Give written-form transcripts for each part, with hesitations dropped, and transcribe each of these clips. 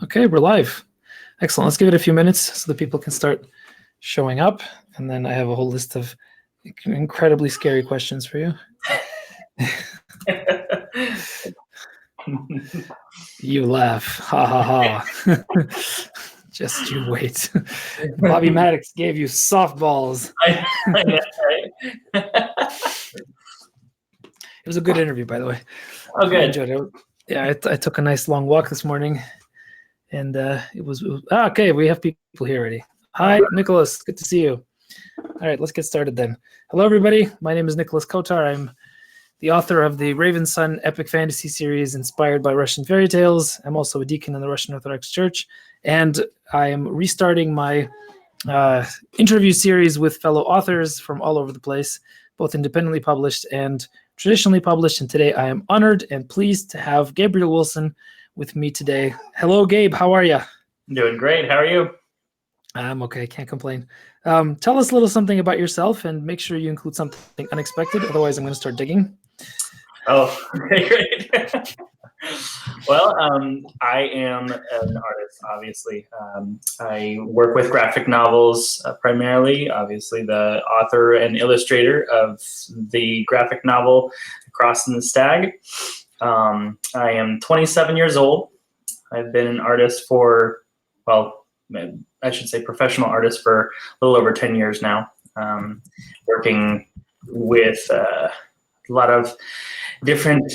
Okay, we're live. Excellent. Let's give it a few minutes so that people can start showing up. And then I have a whole list of incredibly scary questions for you. You laugh. Ha ha ha. Just you wait. Bobby Maddox gave you softballs. I know, right? It was a good interview, by the way. Oh, I good. enjoyed it. Yeah, I took a nice long walk this morning. And it was okay. We have people here already. Hi, Nicholas. Good to see you. All right, let's get started then. Hello, everybody. My name is Nicholas Kotar. I'm the author of the Raven Sun epic fantasy series inspired by Russian fairy tales. I'm also a deacon in the Russian Orthodox Church, and I am restarting my interview series with fellow authors from all over the place, both independently published and traditionally published. And today I am honored and pleased to have Gabriel Wilson with me today. Hello, Gabe. How are you? Doing great. How are you? I'm okay. Can't complain. Tell us a little something about yourself and make sure you include something unexpected. Otherwise, I'm going to start digging. Oh, okay, great. Well, I am an artist, obviously. I work with graphic novels primarily, obviously the author and illustrator of the graphic novel Crossing the Stag. I am 27 years old. I've been an artist for, well, I should say professional artist for a little over 10 years now, working with a lot of different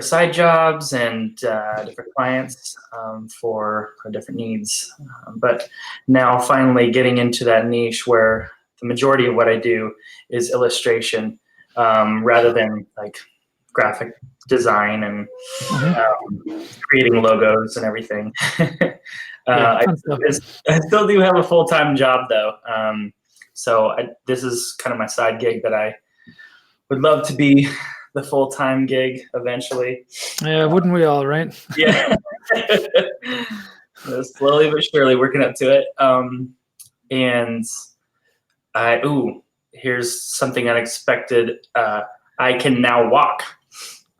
side jobs and different clients for different needs. But now finally getting into that niche where the majority of what I do is illustration rather than like graphic design and creating logos and everything. I still do have a full-time job though. So this is kind of my side gig that I would love to be the full-time gig eventually. Yeah, wouldn't we all, right? Yeah. Slowly but surely working up to it. And here's something unexpected. I can now walk.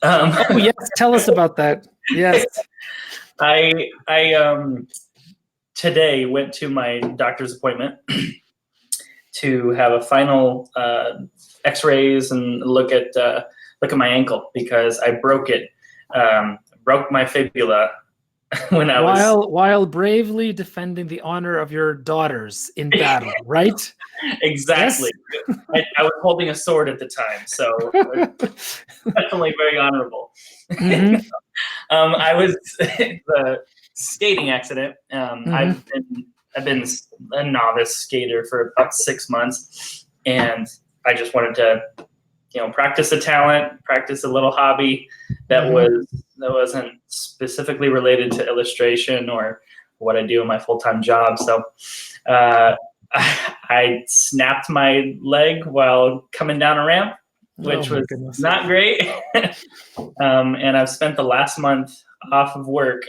Oh, yes, tell us about that. Yes. I today went to my doctor's appointment to have a final X-rays and look at my ankle because I broke it. Broke my fibula when I was while bravely defending the honor of your daughters in battle, right? Exactly. Yes? I was holding a sword at the time, so definitely very honorable. Mm-hmm. I was the skating accident. I've been a novice skater for about 6 months, and I just wanted to, practice a talent, practice a little hobby that wasn't specifically related to illustration or what I do in my full-time job. So I snapped my leg while coming down a ramp, which was not great. And I've spent the last month off of work.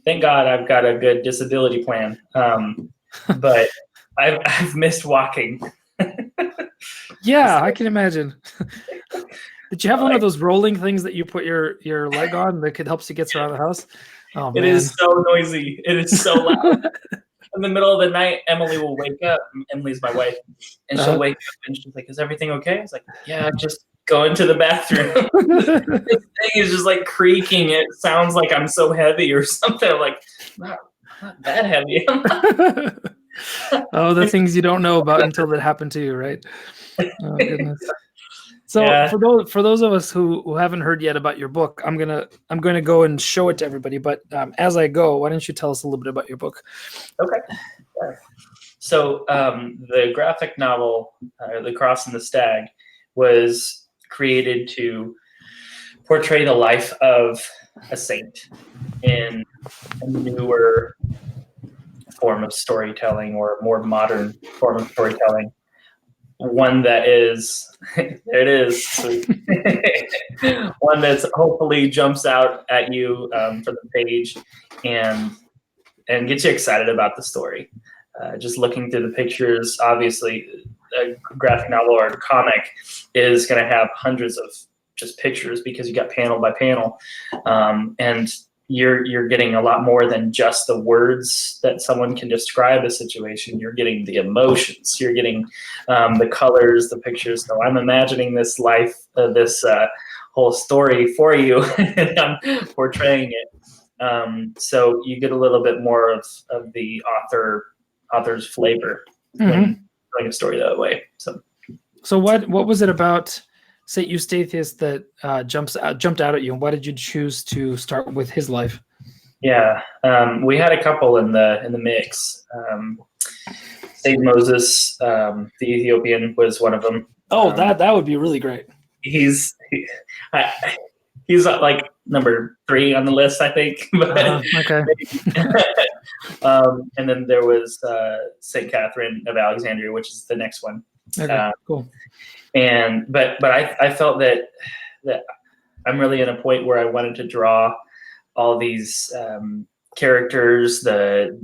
Thank God I've got a good disability plan. But I've missed walking. Yeah, I can imagine. Did you have one of those rolling things that you put your leg on that helps you get around the house? Oh, man. It is so noisy. It is so loud. In the middle of the night, Emily will wake up. Emily's my wife. And she'll wake up and she's like, "Is everything okay?" I was like, "Yeah, just go into the bathroom." This thing is just like creaking. It sounds like I'm so heavy or something. I'm like, not that heavy. Oh, the things you don't know about until that happened to you, right? Oh, goodness. So yeah. for those of us who haven't heard yet about your book, I'm gonna go and show it to everybody. But as I go, why don't you tell us a little bit about your book? Okay. So the graphic novel, The Crossing the Stag, was created to portray the life of a saint in a newer form of storytelling or more modern form of storytelling. One that is, there it is, one that's hopefully jumps out at you from the page and gets you excited about the story. Just looking through the pictures, obviously a graphic novel or a comic is going to have hundreds of just pictures because you got panel by panel. And you're getting a lot more than just the words that someone can describe a situation. You're getting the emotions. You're getting the colors, the pictures. So I'm imagining this life, this whole story for you, and I'm portraying it. So you get a little bit more of the author's flavor when telling a story that way. So what was it about St. Eustace that jumped out at you, and why did you choose to start with his life? Yeah, we had a couple in the mix. Saint Moses, the Ethiopian, was one of them. Oh, that would be really great. He's like number 3 on the list, I think. Okay. And then there was Saint Catherine of Alexandria, which is the next one. Okay, cool. But I felt that I'm really at a point where I wanted to draw all these characters, the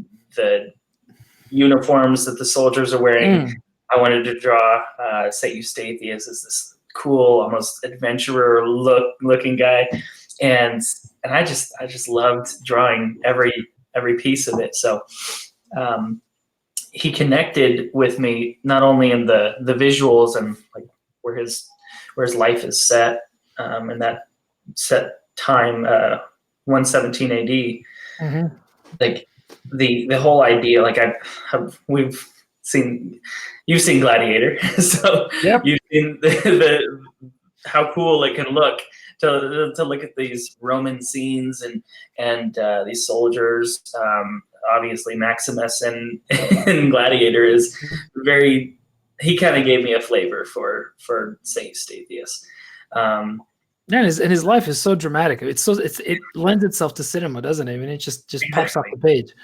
uniforms that the soldiers are wearing. I wanted to draw St. Eustathius as this cool, almost adventurer looking guy, and I just loved drawing every piece of it. So he connected with me not only in the visuals and like where his life is set, in that set time, 117 AD. Like the whole idea, like you've seen Gladiator, so yep. You've seen the how cool it can look to look at these Roman scenes and these soldiers. Obviously, Maximus and Gladiator is very. He kind of gave me a flavor for Saint Eustathius. Yeah, and his life is so dramatic. It lends itself to cinema, doesn't it? I mean, it just pops off the page.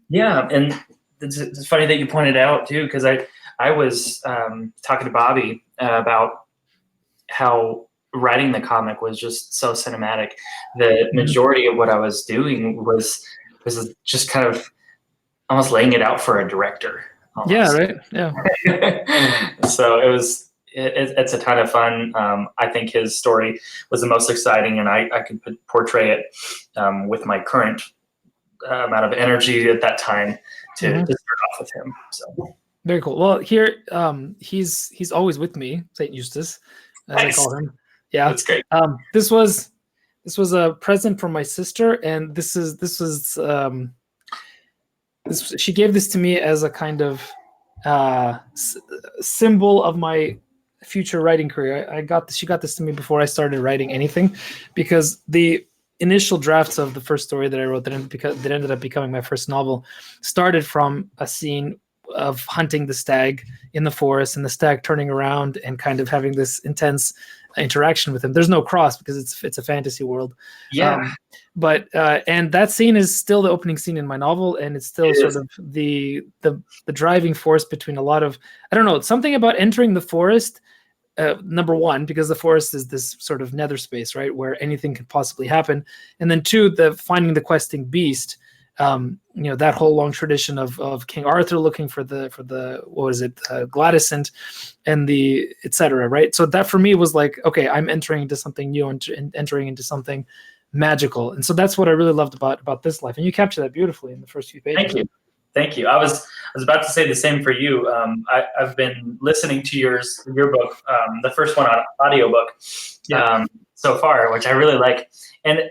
Yeah, and it's funny that you pointed out too, because I was talking to Bobby about how writing the comic was just so cinematic. The majority of what I was doing was just kind of almost laying it out for a director. Almost. Yeah, right. Yeah. So it's a ton of fun. I think his story was the most exciting, and I could portray it with my current amount of energy at that time to start off with him. So very cool. Well, here he's always with me, St. Eustace, as I call him. Yeah, that's great. This was a present from my sister, and she gave this to me as a kind of symbol of my future writing career. She got this to me before I started writing anything, because the initial drafts of the first story that I wrote that ended up becoming my first novel started from a scene of hunting the stag in the forest, and the stag turning around and kind of having this intense interaction with him. There's no cross because it's a fantasy world. Yeah. And that scene is still the opening scene in my novel, and it's still sort of the driving force between a lot of, I don't know, something about entering the forest. Number one, because the forest is this sort of nether space, right, where anything could possibly happen, and then two, the finding the questing beast. That whole long tradition of King Arthur looking for the what was it, Gladys and the etc. Right. So that for me was like, okay, I'm entering into something new and entering into something magical, and so that's what I really loved about this life. And you capture that beautifully in the first few pages. Thank you. I was about to say the same for you. I've been listening to your book, the first one on audiobook, so far, which I really like. And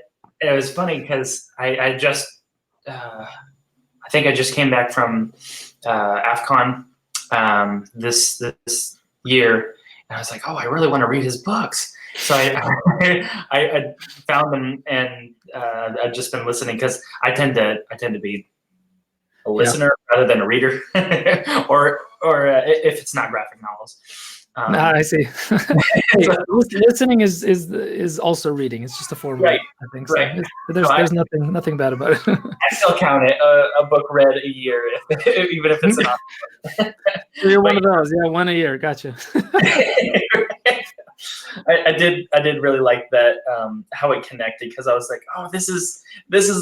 it was funny because I think I just came back from AFCON this year, and I was like, oh, I really want to read his books. So I found them, and I've just been listening because I tend to be a listener rather than a reader, or if it's not graphic novels. I see. Listening is also reading. It's just a form, right? I think so. Right. There's nothing bad about it. I still count it a book read a year, even if it's not. You're one of those, one a year. Gotcha. I did really like that, how it connected, because I was like, oh, this is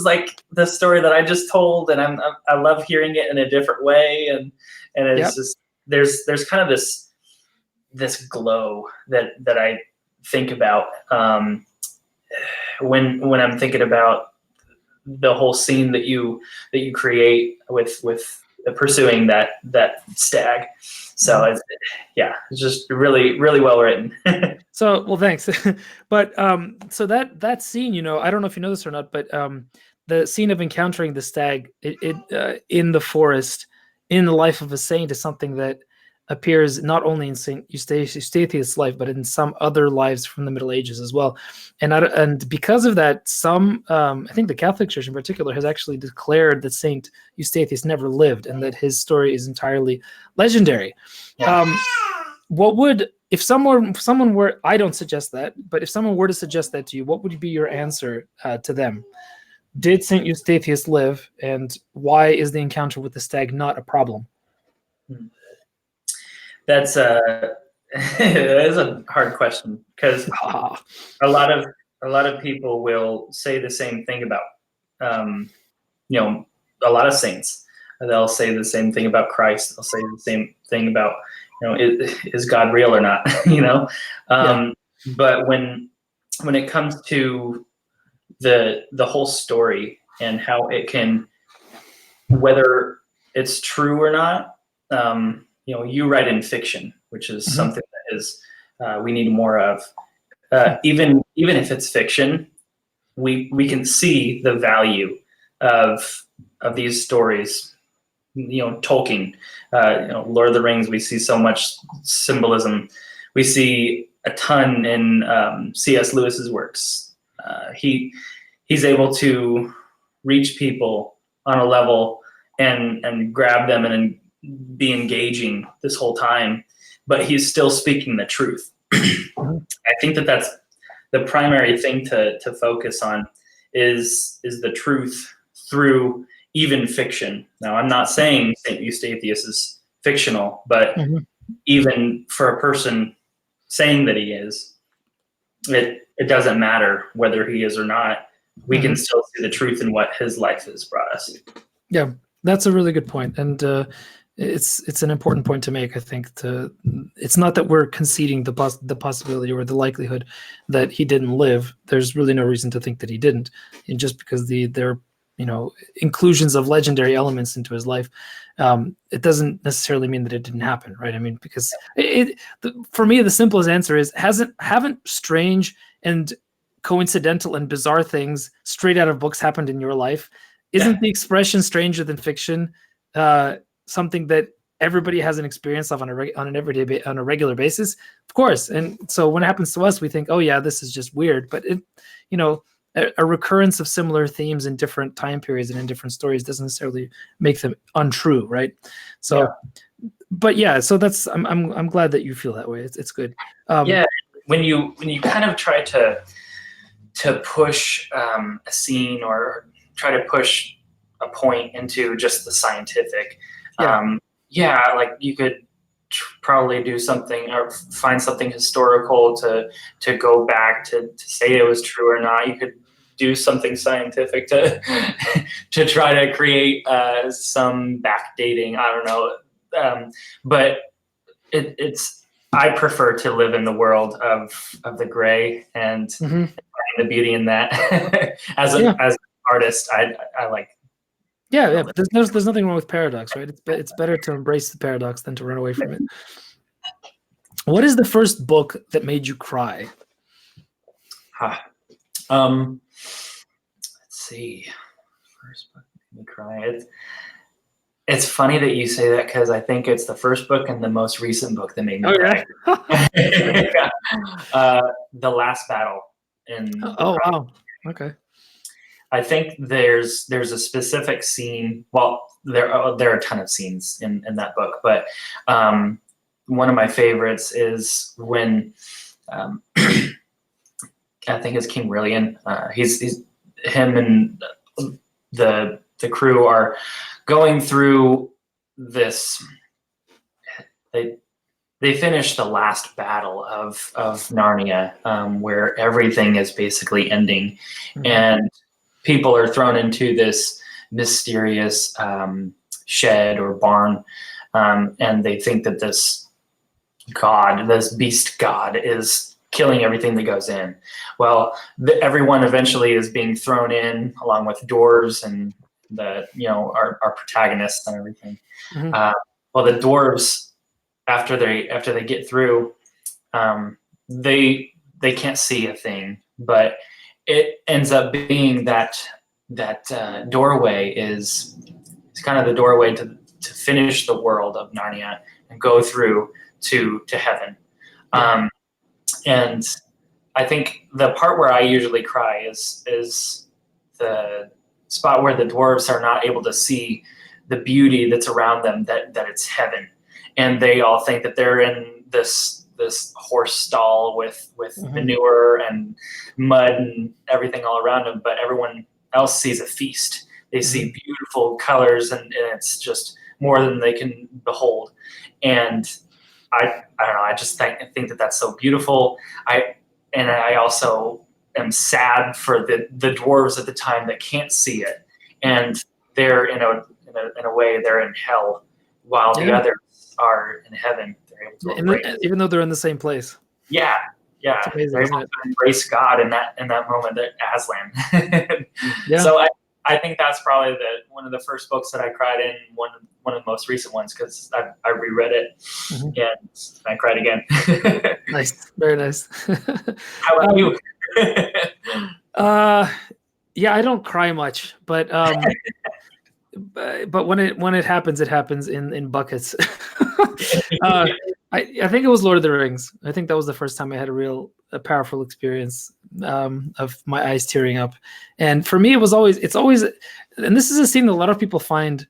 like the story that I just told, and I love hearing it in a different way, and it's just there's kind of this glow that I think about when I'm thinking about the whole scene that you create with pursuing that stag. So it's just really, really well written. So, well, thanks. But so that scene, I don't know if you know this or not, but the scene of encountering the stag in the forest, in the life of a saint, is something that appears not only in Saint Eustathius' life, but in some other lives from the Middle Ages as well. And because of that, I think the Catholic Church in particular has actually declared that Saint Eustathius never lived, and that his story is entirely legendary. Yeah. What would, if someone were, I don't suggest that, but if someone were to suggest that to you, what would be your answer to them? Did Saint Eustathius live, and why is the encounter with the stag not a problem? That is a hard question, because a lot of people will say the same thing about a lot of saints. They'll say the same thing about Christ. They'll say the same thing about is God real or not? But when it comes to the whole story and how it can, whether it's true or not, you write in fiction, which is something that is we need more of. Even if it's fiction, we can see the value of these stories. Tolkien, Lord of the Rings, we see so much symbolism. We see a ton in C.S. Lewis's works. He's able to reach people on a level and grab them and be engaging this whole time, but he's still speaking the truth. I think that's the primary thing to focus on is the truth through even fiction. Now, I'm not saying St. Eustathius is fictional, but even for a person saying that he is, it doesn't matter whether he is or not. We can still see the truth in what his life has brought us. Yeah, that's a really good point. And it's an important point to make, I think. It's not that we're conceding the possibility or the likelihood that he didn't live. There's really no reason to think that he didn't. And just because there are inclusions of legendary elements into his life, it doesn't necessarily mean that it didn't happen, right? I mean, because for me, the simplest answer is haven't strange and coincidental and bizarre things straight out of books happened in your life? Isn't the expression "stranger than fiction" something that everybody has an experience of on a regular basis? Of course. And so when it happens to us, we think, oh yeah, this is just weird. But a recurrence of similar themes in different time periods and in different stories doesn't necessarily make them untrue, right? So, but yeah, so that's I'm glad that you feel that way. It's good. When you kind of try to push a scene or try to push a point into just the scientific, like you could probably do something or find something historical to go back to say it was true or not. You could do something scientific to try to create some backdating. I don't know, but I prefer to live in the world of the gray and the beauty in that. As an artist, I like. Yeah. There's nothing wrong with paradox, right? It's better to embrace the paradox than to run away from it. What is the first book that made you cry? Let's see. First book that made me cry. It's funny that you say that, because I think it's the first book and the most recent book that made me cry. The Last Battle. Wow. Okay. I think there's a specific scene. Well, there are a ton of scenes in that book, but one of my favorites is when I think it's King Rilian. He's him and the crew are going through this. They finish the last battle of Narnia, where everything is basically ending, and people are thrown into this mysterious shed or barn, and they think that this beast god, is killing everything that goes in. Well, everyone eventually is being thrown in, along with dwarves and our protagonists and everything. Mhm. Well, the dwarves, after they get through, they can't see a thing, but it ends up being that doorway is kind of the doorway to finish the world of Narnia and go through to heaven. And I think the part where I usually cry is the spot where the dwarves are not able to see the beauty that's around them, that it's heaven, and they all think that they're in this horse stall with manure and mud and everything all around them, but everyone else sees a feast. They see beautiful colors, and it's just more than they can behold. And I don't know. I just think that that's so beautiful. I also am sad for the dwarves at the time that can't see it, and they're in a way they're in hell, while the others are in heaven. They're able to embrace, even though they're in the same place. Yeah. It's amazing, They're isn't able it? to embrace God in that moment at Aslan. Yeah. So I think that's probably one of the first books that I cried in, one of the most recent ones, because I reread it and I cried again. Nice, very nice. How about you? Yeah, I don't cry much, but when it happens in buckets. I think it was Lord of the Rings. I think that was the first time I had a powerful experience of my eyes tearing up. And for me, it's always, and this is a scene that a lot of people find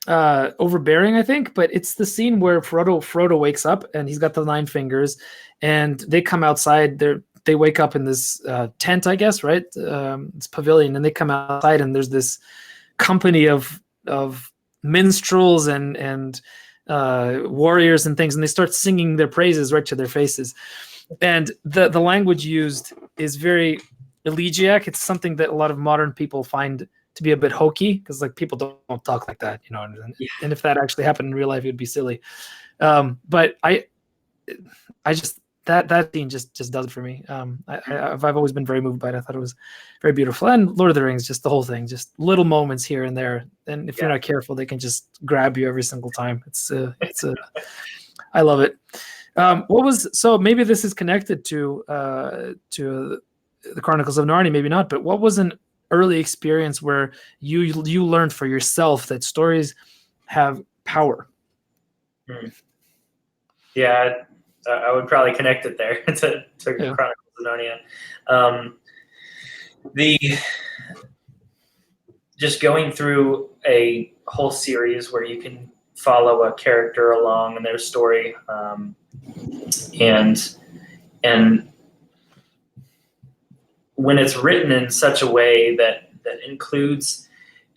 overbearing, I think, but it's the scene where Frodo wakes up and he's got the 9 fingers, and they come outside. They wake up in this tent, I guess, right? It's pavilion, and they come outside, and there's this company of minstrels and warriors and things, and they start singing their praises right to their faces. And the language used is very elegiac. It's something that a lot of modern people find to be a bit hokey, because like people don't talk like that, and if that actually happened in real life, it would be silly. But I just that scene just does it for me. I've always been very moved by it. I thought it was very beautiful. And Lord of the Rings, just the whole thing, just little moments here and there. And if you're not careful, they can just grab you every single time. I love it. So maybe this is connected to the Chronicles of Narnia, maybe not, but what was an early experience where you learned for yourself that stories have power? Yeah, I would probably connect it there to Chronicles of Narnia. Just going through a whole series where you can follow a character along in their story, and when it's written in such a way that includes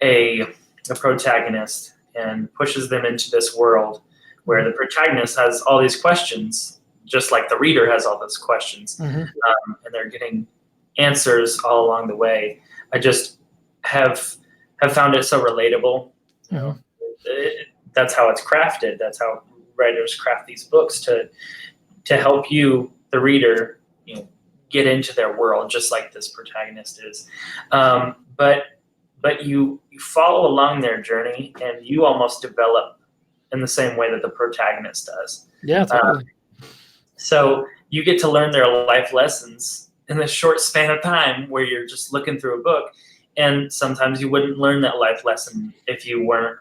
a protagonist and pushes them into this world where the protagonist has all these questions, just like the reader has all those questions, and they're getting answers all along the way. I just have found it so relatable. That's how it's crafted. That's how writers craft these books to help you, the reader, get into their world, just like this protagonist is. But you follow along their journey, and you almost develop in the same way that the protagonist does. Yeah, totally. So you get to learn their life lessons in this short span of time where you're just looking through a book. And sometimes you wouldn't learn that life lesson if you weren't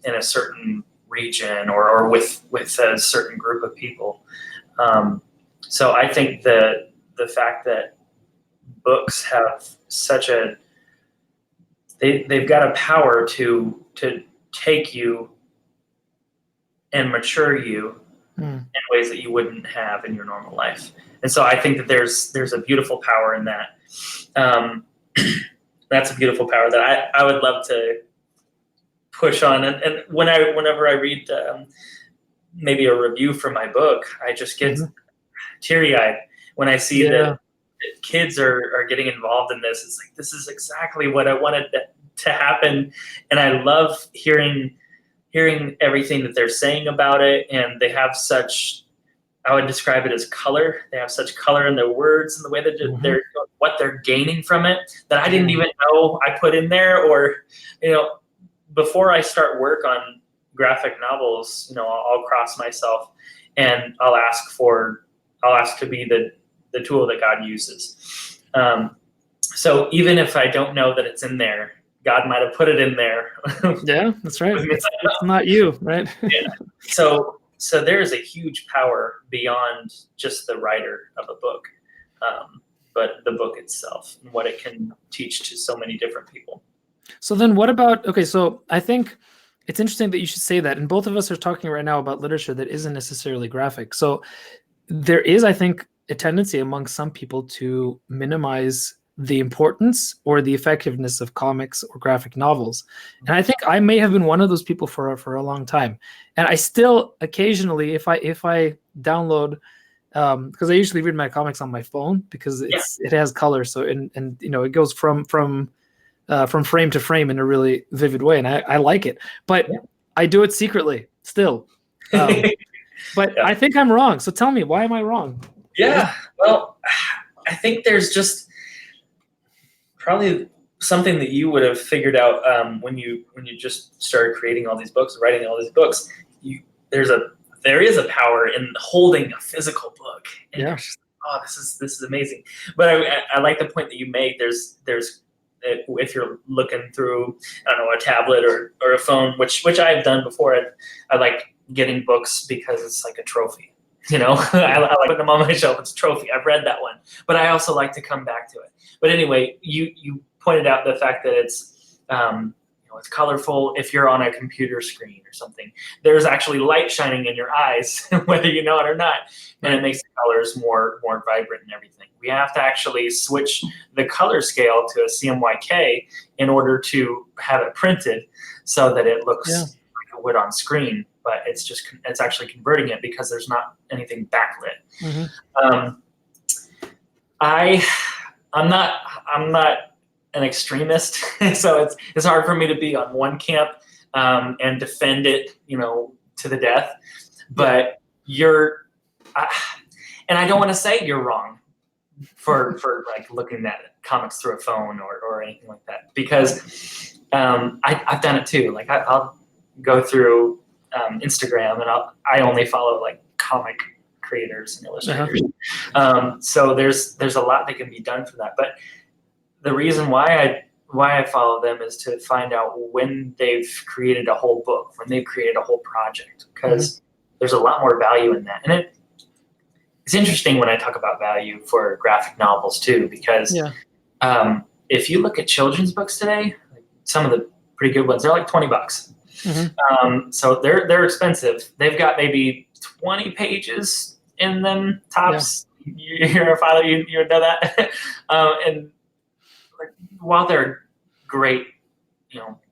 in a certain region or with a certain group of people. So I think the fact that books have such they've got a power to take you and mature you in ways that you wouldn't have in your normal life. And so I think that there's a beautiful power in that. That's a beautiful power that I would love to push on. And whenever I read maybe a review for my book, I just get teary-eyed when I see that kids are getting involved in this. It's like, this is exactly what I wanted to happen. And I love hearing everything that they're saying about it, and they have such I would describe it as color. They have such color in their words and the way that they're what they're gaining from it that I didn't even know I put in there. Or, before I start work on graphic novels, I'll cross myself and I'll ask to be the tool that God uses. So even if I don't know that it's in there, God might have put it in there. Yeah, that's right. It's not you, right? Yeah. So there is a huge power beyond just the writer of a book, but the book itself and what it can teach to so many different people. So then what about, okay, so I think it's interesting that you should say that. And both of us are talking right now about literature that isn't necessarily graphic. So there is, I think, a tendency among some people to minimize the importance or the effectiveness of comics or graphic novels. And I think I may have been one of those people for a long time. And I still occasionally, if I download, because I usually read my comics on my phone because it has color. So, and it goes from frame to frame in a really vivid way. And I like it, but I do it secretly still. But I think I'm wrong. So tell me, why am I wrong? Yeah, well, I think there's just probably something that you would have figured out when you just started creating all these books, writing all these books. There is a power in holding a physical book, and you're just, oh, this is amazing. But I like the point that you made. There's if you're looking through, I don't know, a tablet or a phone, which I've done before. I like getting books because it's like a trophy. I like putting them on my shelf. It's a trophy. I've read that one, but I also like to come back to it. But anyway, you pointed out the fact that it's it's colorful. If you're on a computer screen or something, there's actually light shining in your eyes, whether you know it or not, and it makes the colors more vibrant and everything. We have to actually switch the color scale to a CMYK in order to have it printed so that it looks like it would on screen. But it's actually converting it because there's not anything backlit. I'm not an extremist, so it's hard for me to be on one camp and defend it, to the death. But and I don't want to say you're wrong for like looking at comics through a phone or anything like that, because I've done it too. Like I'll go through Instagram and I only follow like comic creators and illustrators. So there's a lot that can be done for that. But the reason why I follow them is to find out when they've created a whole book, when they've created a whole project, because there's a lot more value in that. And it's interesting when I talk about value for graphic novels too, because if you look at children's books today, like some of the pretty good ones, they're like $20. So they're expensive. They've got maybe 20 pages in them tops. You're a father, you would know that. And like, while they're great,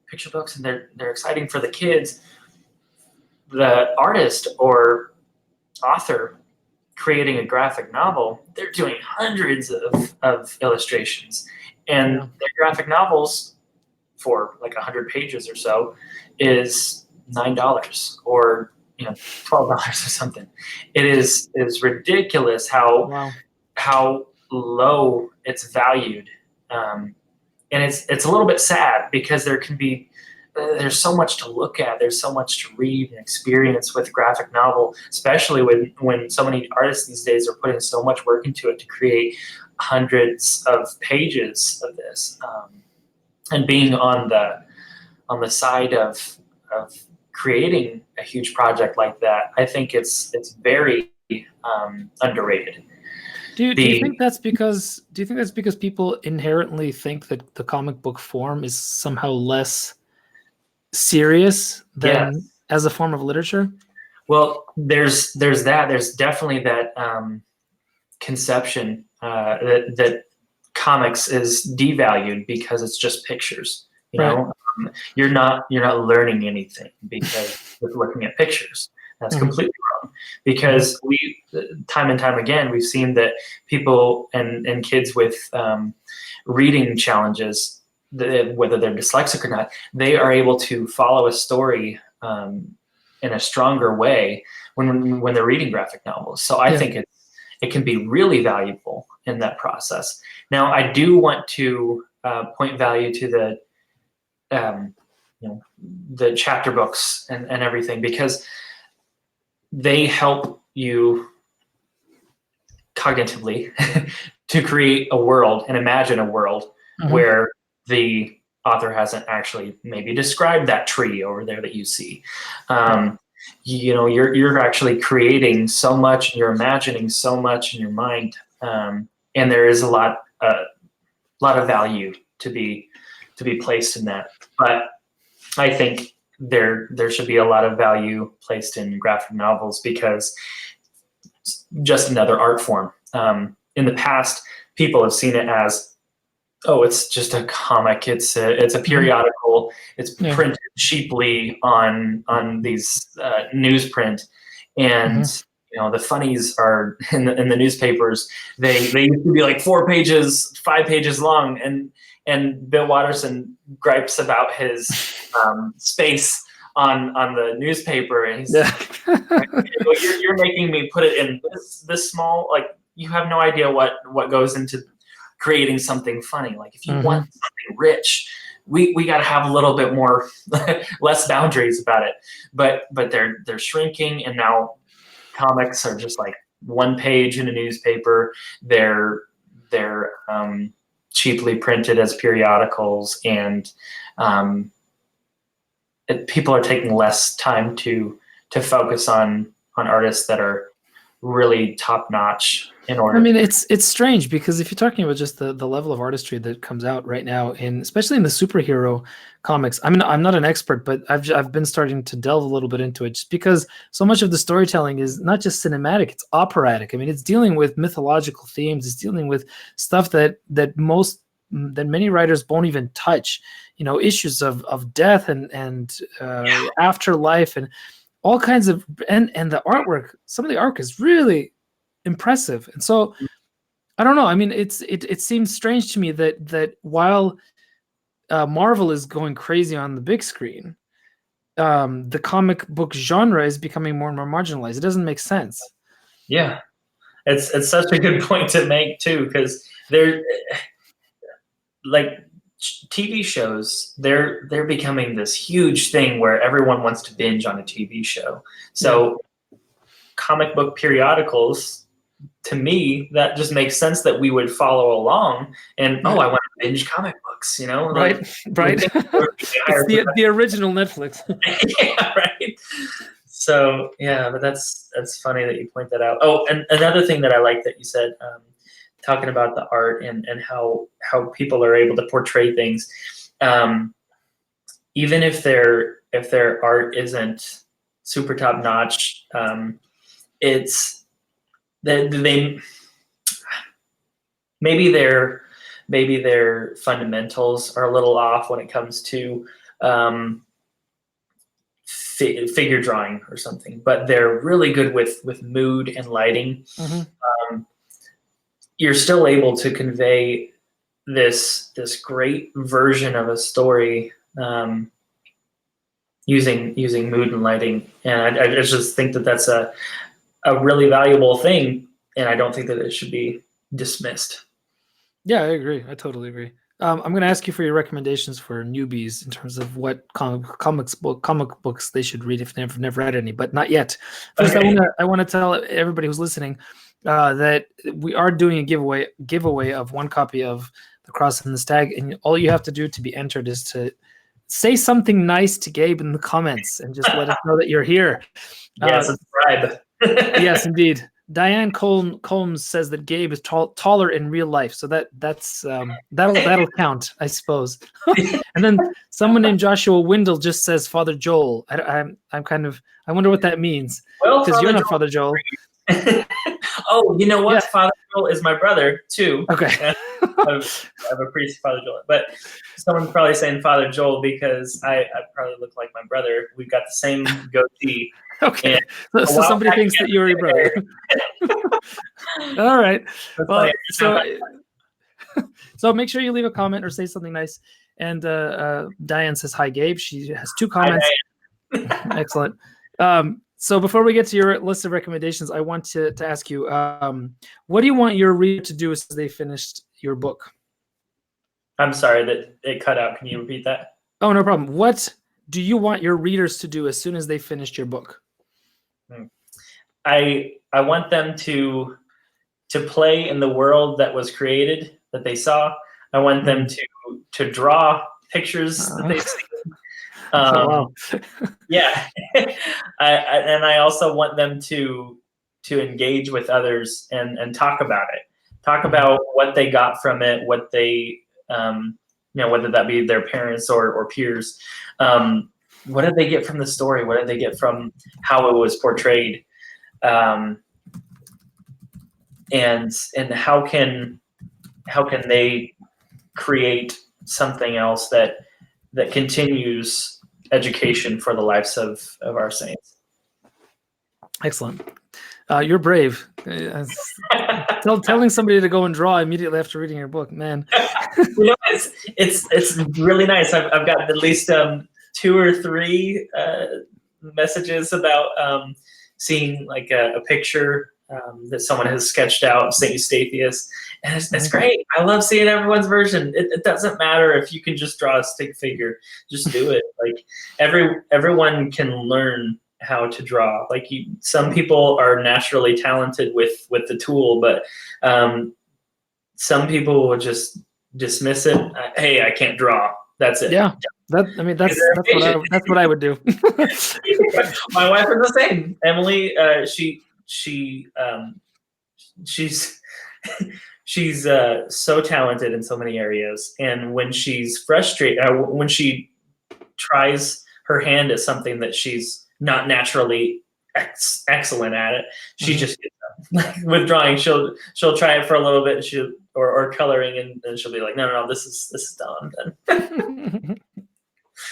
picture books and they're exciting for the kids, the artist or author creating a graphic novel, they're doing hundreds of illustrations, and their graphic novels for like 100 pages or so is $9 or $12 or something. It is ridiculous how low it's valued, and it's a little bit sad because there's so much to look at, there's so much to read and experience with graphic novel, especially when so many artists these days are putting so much work into it to create hundreds of pages of this. And being on the side of creating a huge project like that, I think it's very underrated. Do you think that's because people inherently think that the comic book form is somehow less serious than as a form of literature? Well, there's that. There's definitely that conception that comics is devalued because it's just pictures. You're not learning anything because you're looking at pictures. That's completely wrong, because we time and time again we've seen that people and kids with reading challenges, whether they're dyslexic or not, they are able to follow a story and in a stronger way when they're reading graphic novels. So I think it can be really valuable in that process. Now, I do want to point value to the chapter books and everything, because they help you cognitively to create a world and imagine a world where the author hasn't actually maybe described that tree over there that you see. You're actually creating so much, and you're imagining so much in your mind, and there is a lot of value to be placed in that. But I think there should be a lot of value placed in graphic novels, because it's just another art form. In the past, people have seen it as, oh, it's just a comic. It's a periodical. It's printed cheaply on these newsprint, and the funnies are in the newspapers. They used to be like 4 pages, 5 pages long, and Bill Watterson gripes about his space on the newspaper, and he's you're making me put it in this small. Like, you have no idea what goes into creating something funny. Like, if you want something rich, we got to have a little bit more less boundaries about it. But they're shrinking, and now comics are just like 1 page in a newspaper. They're cheaply printed as periodicals, and people are taking less time to focus on artists that are really top notch. I mean, it's strange, because if you're talking about just the level of artistry that comes out right now, especially in the superhero comics, I mean, I'm not an expert, but I've been starting to delve a little bit into it, just because so much of the storytelling is not just cinematic, it's operatic. I mean, it's dealing with mythological themes, it's dealing with stuff that many writers won't even touch, issues of death and afterlife, and all kinds of, and the artwork, some of the artwork is really impressive. And so I don't know. I mean, it seems strange to me that while Marvel is going crazy on the big screen, the comic book genre is becoming more and more marginalized. It doesn't make sense. Yeah, it's such a good point to make too, because they're like TV shows. They're becoming this huge thing where everyone wants to binge on a TV show. So comic book periodicals, to me, that just makes sense that we would follow along and I want to binge comic books, right. It's the original Netflix. Yeah, right. So but that's funny that you point that out. Oh, and another thing that I like that you said, talking about the art and how people are able to portray things, even if their art isn't super top notch, it's they maybe their fundamentals are a little off when it comes to figure drawing or something, but they're really good with mood and lighting. You're still able to convey this great version of a story using mood and lighting, and I just think that that's a really valuable thing, and I don't think that it should be dismissed. Yeah, I agree. I totally agree. I'm going to ask you for your recommendations for newbies in terms of what comic books they should read if they've never read any, but not yet. First, okay. I want to tell everybody who's listening that we are doing a giveaway of 1 copy of The Cross and the Stag, and all you have to do to be entered is to say something nice to Gabe in the comments and just let us know that you're here. Subscribe. Yes, indeed. Diane Combs says that Gabe is taller in real life, so that'll count, I suppose. And then someone named Joshua Windle just says Father Joel. I wonder what that means, because you're not Father Joel. Oh, you know what? Yeah. Father Joel is my brother too. Okay. I have a priest, Father Joel, but someone's probably saying Father Joel because I probably look like my brother. We've got the same goatee. Okay, so somebody thinks that you're your brother. All right. Well, so make sure you leave a comment or say something nice. And Diane says hi, Gabe. She has 2 comments. Hi, Excellent. So before we get to your list of recommendations, I want to ask you, what do you want your reader to do as they finished your book? I'm sorry that it cut out. Can you repeat that? Oh, no problem. What do you want your readers to do as soon as they finished your book? I want them to play in the world that was created, that they saw. I want them to draw pictures that they've seen. Wow. Yeah. And I also want them to engage with others and talk about it. Talk about what they got from it, what they, whether that be their parents or peers. What did they get from the story? What did they get from how it was portrayed? And how can they create something else that continues education for the lives of our saints? Excellent. You're brave. Telling somebody to go and draw immediately after reading your book, man. It's really nice. I've got at least 2 or 3 messages about seeing like a picture that someone has sketched out of St. Eustathius, and it's great. I love seeing everyone's version. It doesn't matter if you can just draw a stick figure, just do it. Like everyone can learn how to draw. Like some people are naturally talented with the tool, but some people will just dismiss it. Hey, I can't draw. That's it. Yeah. That's what I would do. My wife is the same. Emily, she's so talented in so many areas, and when she's frustrated, when she tries her hand at something that she's not naturally excellent at it, she just gets up. Like with drawing, she'll try it for a little bit, or coloring, and then she'll be like, no, this is dumb. Then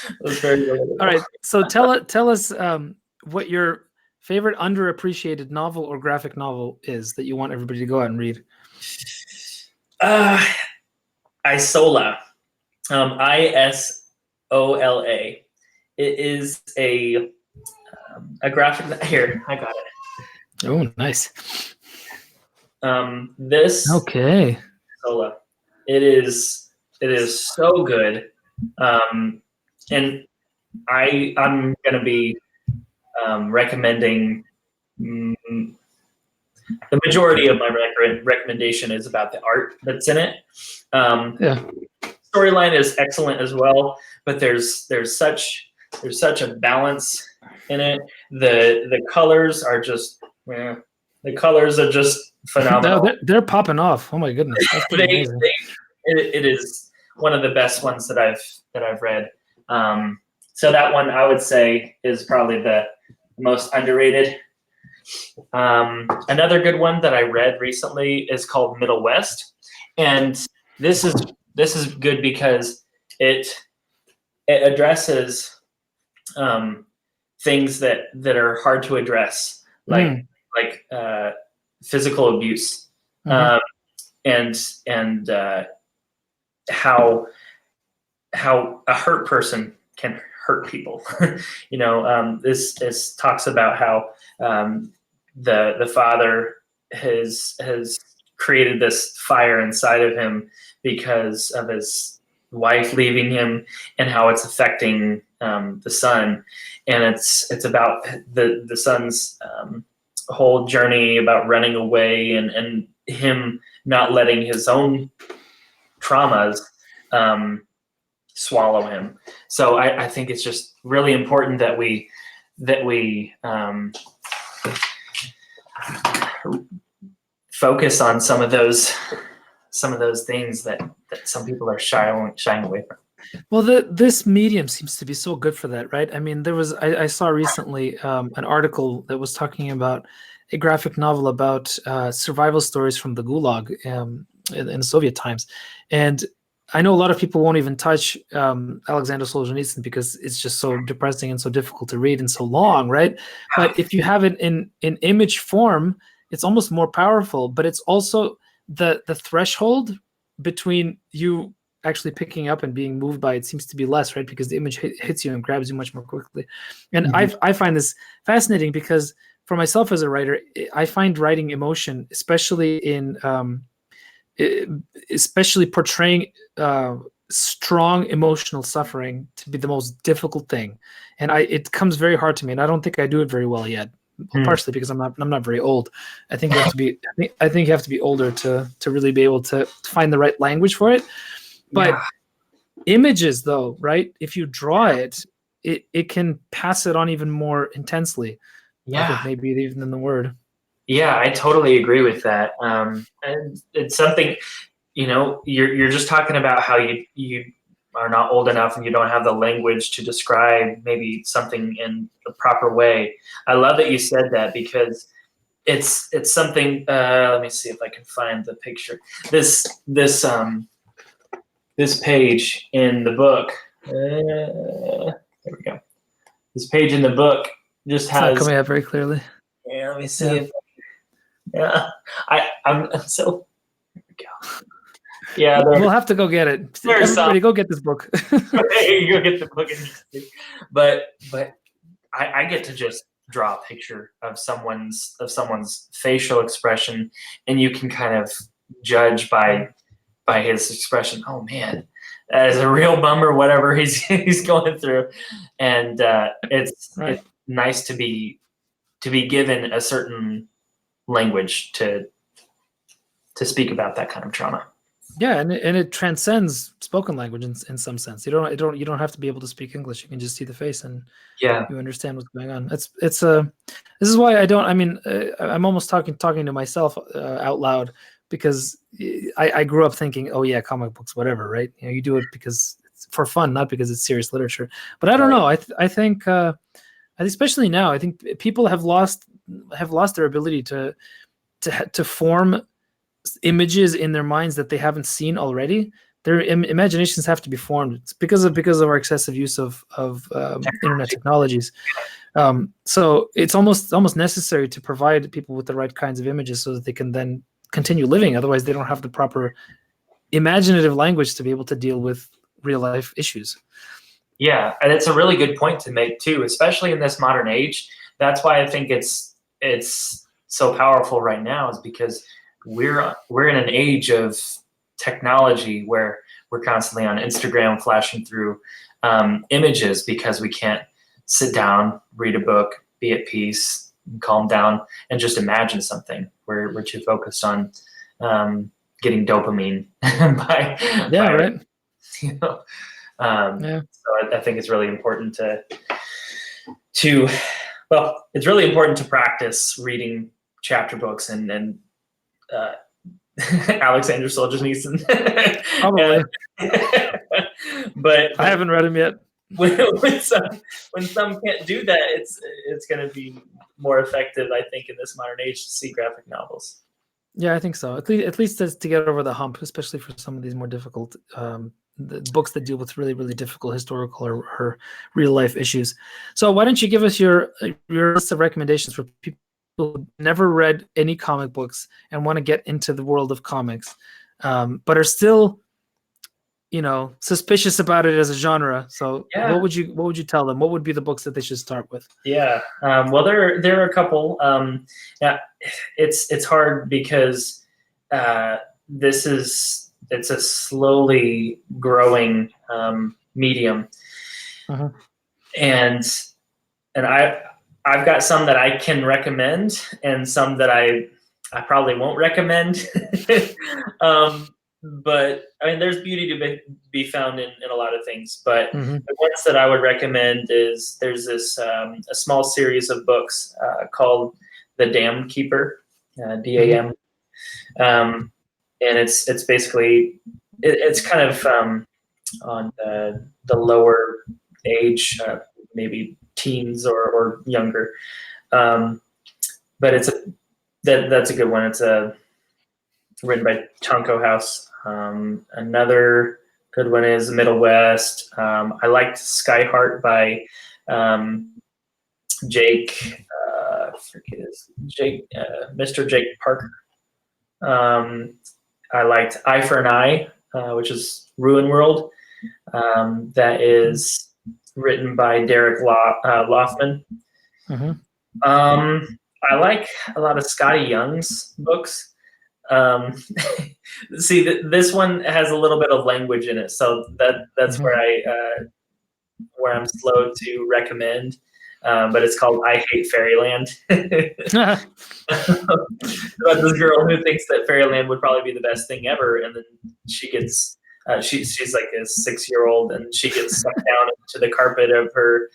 it was very relatable. All right, so tell us what your favorite underappreciated novel or graphic novel is that you want everybody to go out and read. Isola, Isola. It is a graphic. Here, I got it. Oh, nice. This okay. Isola. It is so good, and I'm gonna be recommending. The majority of my recommendation is about the art that's in it. Storyline is excellent as well, but there's such a balance in it. The colors are just phenomenal. No, they're popping off. Oh my goodness, that's pretty amazing. It is one of the best ones that I've read. So that one I would say is probably the most underrated. Another good one that I read recently is called Middle West, and this is good because it addresses things that are hard to address, like physical abuse, and how a hurt person can hurt people. This talks about how the father has created this fire inside of him because of his wife leaving him, and how it's affecting the son, and it's about the son's whole journey about running away and him not letting his own traumas swallow him. So I think it's just really important that we focus on some of those things that some people are shying away from. Well, this medium seems to be so good for that, right? I mean, I saw recently an article that was talking about a graphic novel about survival stories from the Gulag in Soviet times, and I know a lot of people won't even touch Alexander Solzhenitsyn because it's just so depressing and so difficult to read and so long, right? But if you have it in image form, it's almost more powerful. But it's also the threshold between you actually picking up and being moved by it seems to be less, right? Because the image hits you and grabs you much more quickly. And I find this fascinating because for myself as a writer, I find writing emotion, especially in especially portraying strong emotional suffering, to be the most difficult thing. And it comes very hard to me, and I don't think I do it very well yet. Partially because I'm not very old. I think you have to be. I think you have to be older to really be able to find the right language for it. But images, though, right? If you draw it, it can pass it on even more intensely. I think maybe even than the word. Yeah, I totally agree with that. And it's something, you're just talking about how you are not old enough and you don't have the language to describe maybe something in the proper way. I love that you said that because it's something. Let me see if I can find the picture. This page in the book. There we go. This page in the book just has. It's not coming out very clearly. Yeah, let me see. I'm so. Here we go. Yeah, we'll have to go get it. Everybody, go get this book. You go get the book, but I get to just draw a picture of someone's facial expression, and you can kind of judge by his expression. Oh man, that is a real bummer. Whatever he's going through, and it's nice to be given a certain language to speak about that kind of trauma. Yeah, and it transcends spoken language in some sense. You don't have to be able to speak English. You can just see the face and you understand what's going on. This is why I don't. I mean, I'm almost talking to myself out loud because I grew up thinking, oh yeah, comic books, whatever, right? You do it because it's for fun, not because it's serious literature. But I don't know. I think especially now, I think people have lost their ability to form images in their minds that they haven't seen already. Their imaginations have to be formed. It's because of our excessive use of internet technologies. So it's almost necessary to provide people with the right kinds of images so that they can then continue living. Otherwise, they don't have the proper imaginative language to be able to deal with real life issues. Yeah, and it's a really good point to make too, especially in this modern age. That's why I think it's so powerful right now, is because we're in an age of technology where we're constantly on Instagram flashing through images because we can't sit down, read a book, be at peace, calm down, and just imagine something. We're too focused on getting dopamine right. So I think it's really important it's really important to practice reading chapter books and Alexander Solzhenitsyn. Probably. But I haven't read him yet. When some can't do that, it's going to be more effective, I think, in this modern age to see graphic novels. Yeah, I think so. At least to get over the hump, especially for some of these more difficult the books that deal with really, really difficult historical or real life issues. So why don't you give us your list of recommendations for people who never read any comic books and want to get into the world of comics, but are still, suspicious about it as a genre. So what would you tell them? What would be the books that they should start with? Yeah. Well, there are a couple. It's hard because it's a slowly growing medium, and I've got some that I can recommend and some that I probably won't recommend. But I mean, there's beauty to be found in a lot of things. But the ones that I would recommend there's this a small series of books called The Dam Keeper, DAM, and it's basically it's kind of on the lower age, maybe teens or younger. But that's a good one. It's written by Tonko House. Another good one is Middle West. I liked Skyheart by Mr. Jake Parker. I liked Eye for an Eye, which is Ruin World. That is written by Derek Loffman. I like a lot of Scotty Young's books. See, this one has a little bit of language in it, so that's where I'm slow to recommend. But it's called I Hate Fairyland. About this girl who thinks that Fairyland would probably be the best thing ever, and then she gets she's like a 6-year-old, and she gets sucked down into the carpet of her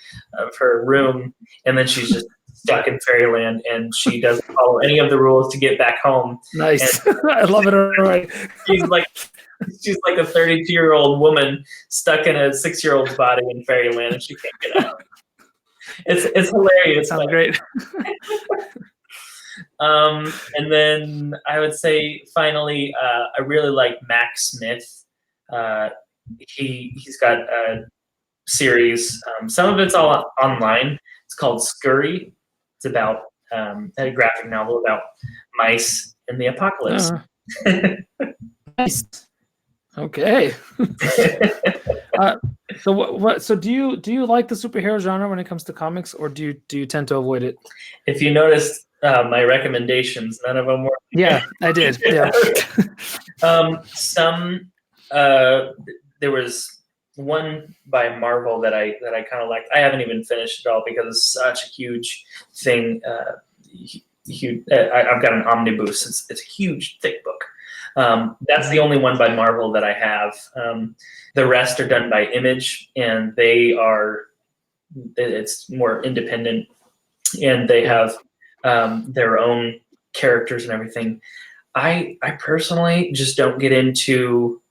room, and then she's just stuck in Fairyland, and she doesn't follow any of the rules to get back home. Nice. I love it already. She's like a 32-year-old woman stuck in a 6-year-old's body in Fairyland, and she can't get out. It's hilarious. Sounds great. And then I would say finally, I really like Max Smith. He's got a series. Some of it's all online. It's called Scurry. It's about a graphic novel about mice in the apocalypse. Nice. Okay. So what? So do you like the superhero genre when it comes to comics, or do you tend to avoid it? If you noticed my recommendations, none of them were. Yeah, I did. Yeah. There was one by Marvel that I kind of liked. I haven't even finished it all because it's such a huge thing. I've got an omnibus. It's a huge, thick book. That's the only one by Marvel that I have. The rest are done by Image, and it's more independent, and they have their own characters and everything. I personally just don't get into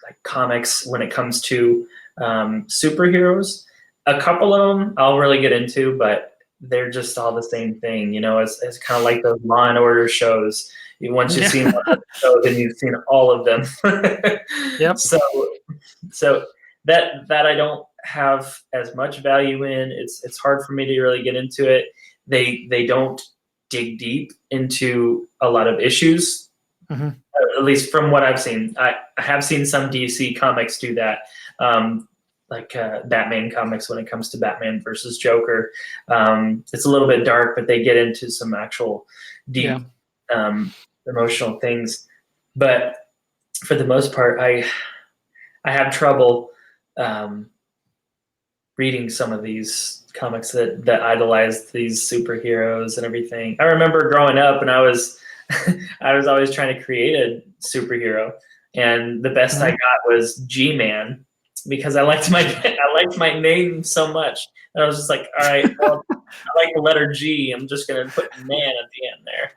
like comics when it comes to superheroes. A couple of them I'll really get into, but they're just all the same thing. It's kind of like those Law and Order shows. Once you've seen one of the shows, then you've seen all of them. Yep. So that I don't have as much value in. It's hard for me to really get into it. They don't dig deep into a lot of issues. At least from what I've seen. I have seen some DC comics do that, like Batman comics when it comes to Batman versus Joker. It's a little bit dark, but they get into some actual deep emotional things. But for the most part, I have trouble reading some of these comics that idolize these superheroes and everything. I remember growing up, and I was always trying to create a superhero, and the best I got was G-Man, because I liked my name so much. And I was just like, all right, well, I like the letter G. I'm just gonna put man at the end there.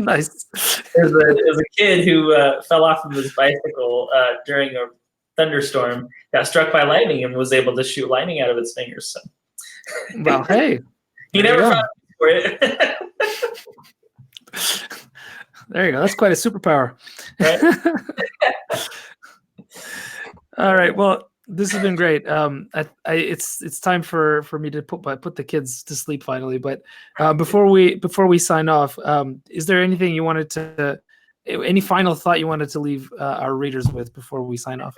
Nice. There's a kid who fell off of his bicycle during a thunderstorm, got struck by lightning, and was able to shoot lightning out of its fingers. So, well, hey, he never found for it. There you go. That's quite a superpower. Right? All right. Well, this has been great. It's time for me to put the kids to sleep finally. But before we sign off, is there anything you wanted to, any final thought you wanted to leave our readers with before we sign off?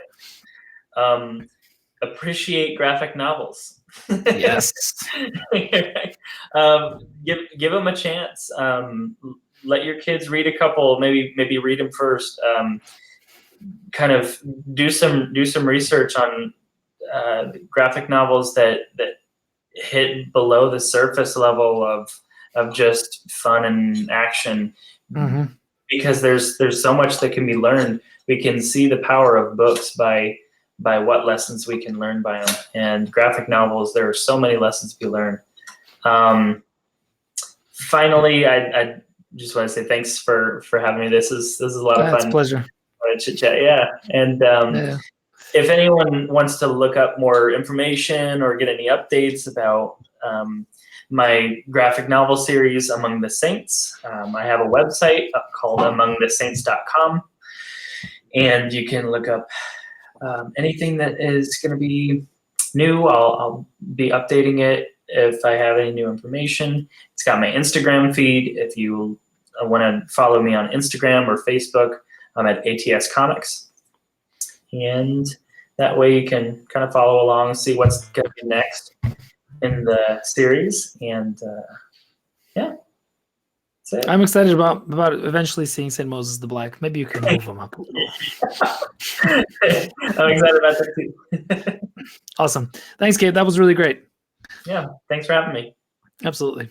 Appreciate graphic novels. Yes. Give them a chance. Let your kids read a couple. Maybe read them first. Kind of do some research on graphic novels that hit below the surface level of just fun and action. Because there's so much that can be learned. We can see the power of books by what lessons we can learn by them. And graphic novels, there are so many lessons to be learned. Finally, I just want to say thanks for having me. This is a lot of fun. It's a pleasure. Chit chat, yeah. And if anyone wants to look up more information or get any updates about my graphic novel series, Among the Saints, I have a website called amongthesaints.com, and you can look up anything that is going to be new. I'll be updating it if I have any new information. It's got my Instagram feed. If you want to follow me on Instagram or Facebook, I'm at ATS Comics. and that way you can kind of follow along, see what's going to be next in the series, and yeah, that's it. I'm excited about eventually seeing St. Moses the Black. Maybe you can move him up a little. I'm excited about that too. Awesome. Thanks, Gabe. That was really great. Yeah, thanks for having me. Absolutely.